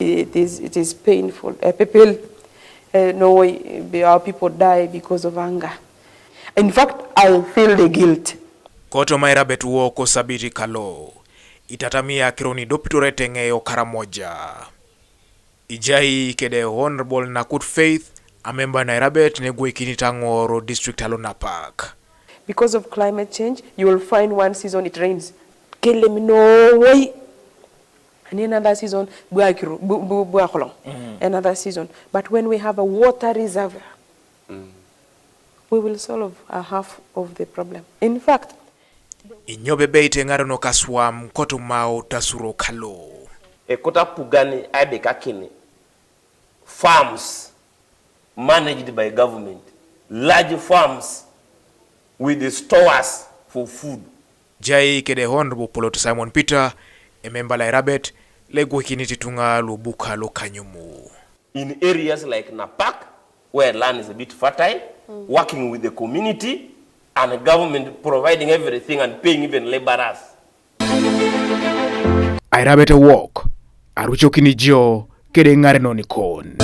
It is painful. People know our people die because of anger. In fact, I feel the guilt. Koto ma Airabet Wok osabiti kalo. Itatami akiro ni idopitor etengei Karamoja. Ijai kede Honorable Nakut Faith, a member na Airabet negwekini tangoro district alo Napak. Because of climate change, you will find one season it rains. No way. And another season, another season. But when we have a water reservoir, we will solve half of the problem. In fact, Inyobebe itengaro no kaswam koto mao tasuro kalo. Kota pugani aibekakini. Farms managed by government. Large farms with the stores for food. Ijai kede Honorable Opolot Simon Peter, a member la Airabet, legwekini titunga lubuka lo Kanyumu. In areas like Napak, where land is a bit fertile, working with the community, and the government providing everything and paying even laborers. Airabet Wok, arucho kinijo, kede ngare no nikon.